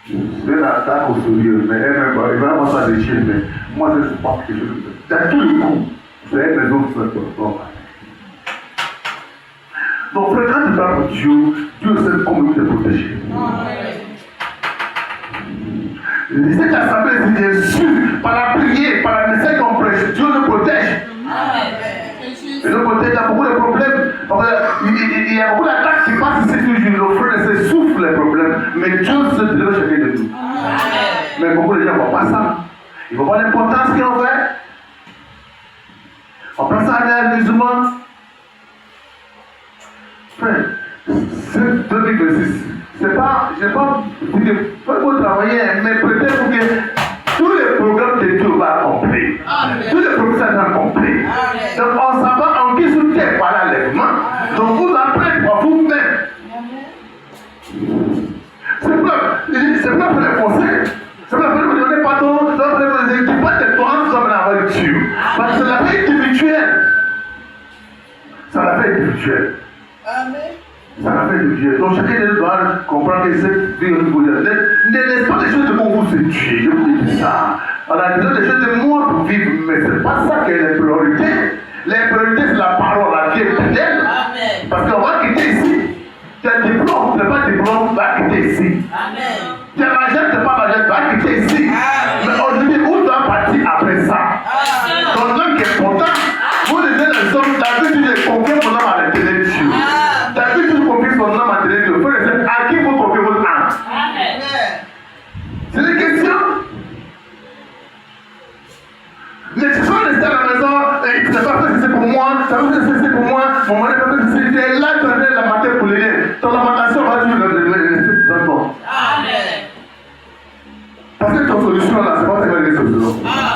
C'est l'attaque au sourire, mais elle-même, il va avoir ça de chier, mais moi, je ne sais pas quelque chose. Dans tous les coups, c'est elle, les autres, c'est bon. Donc, frère, quand tu parles pour Dieu, Dieu sait comment te protéger. Cette assemblée, c'est bien sûr, par la prière, par la message qu'on prêche, Dieu nous protège. Il nous protège, il y a beaucoup de problèmes. Il y a beaucoup d'attaques qui passent ici toujours. Le frère se souffle les problèmes, mais Dieu se délivre chacun de nous. Mais beaucoup de gens ne voient pas ça. Ils ne voient pas l'importance qu'ils ont fait. On prend ça à l'amusement. Frère, c'est 2026. C'est pas, je n'ai pas dit de faut travailler, mais peut-être pour que tous les programmes de Dieu vont accomplir. Tous les programmes sont accomplis. Donc on s'en va en qui soutient par l'enlèvement. Donc vous apprenez pour vous-même. C'est pas pour les forcer. C'est pas pour vous donner pardon. C'est pas pour vous dire pas de toi comme la voiture. Parce que c'est la vie individuelle. C'est la vie individuelle. Amen. Ça n'a fait de Dieu. Donc chacun de nous doit comprendre que cette vie au niveau de la tête ne laisse pas les choses de bon goût se tuer. Je vous dis ça. On a besoin des choses de moi pour vivre, mais ce n'est pas ça qui est la priorité. La priorité, c'est la parole, la vie éternelle. Parce qu'on va quitter ici. Tu as un diplôme, tu n'as pas de diplôme, tu vas quitter ici. Tu as l'argent, tu n'as pas l'argent, tu vas quitter ici. Mais aujourd'hui, où tu vas partir après ça? Donc l'homme qui est important, vous les deux hommes, tu as vu que j'ai confié mon homme à l'intérieur de Dieu. Tu as vu que tu confies son homme à l'intérieur de Dieu. À qui vous confiez votre âme? C'est des questions. Les gens restent à la maison, et tu n'as pas fait ceci pour moi, tu n'as pas fait ceci pour moi, mon mari n'a pas fait ceci, tu es là, tu as la matin pour les ton lamentation va dire le bon. Parce que ton solution là, c'est pas ta vraie solution.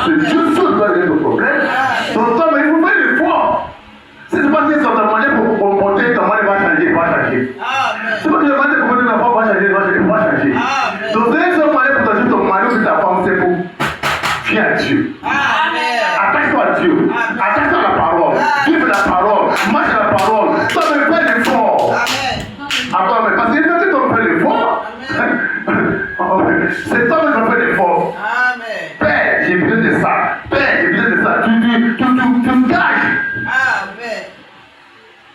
C'est Dieu seul qui va régler ton problème. Ton temps, mais il faut faire l'effort. Si c'est pas que ton demandé pour monter, ton mari va changer, il va changer. C'est pas que tu demandes pour monter, ton femme va changer, il va changer. Donc, si tu demandes pour changer ton mari ou ta femme, c'est pour fier à Dieu. Attache-toi à Dieu. Attache-toi à la parole. Vive la parole. Marche à la parole. Toi, mais fais l'effort. Attends, mais parce que quand tu fais l'effort, c'est toi qui fais l'effort. Père, j'ai besoin de ça. Père, j'ai besoin de ça. Tu me gages.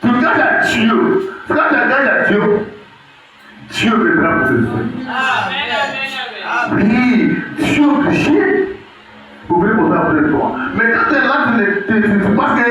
Tu me gages à Dieu. Quand tu gages à Dieu, Dieu viendra pour te sauver. Oui, Dieu péché. Vous pouvez poser après le temps. Mais quand tu es là, tu penses que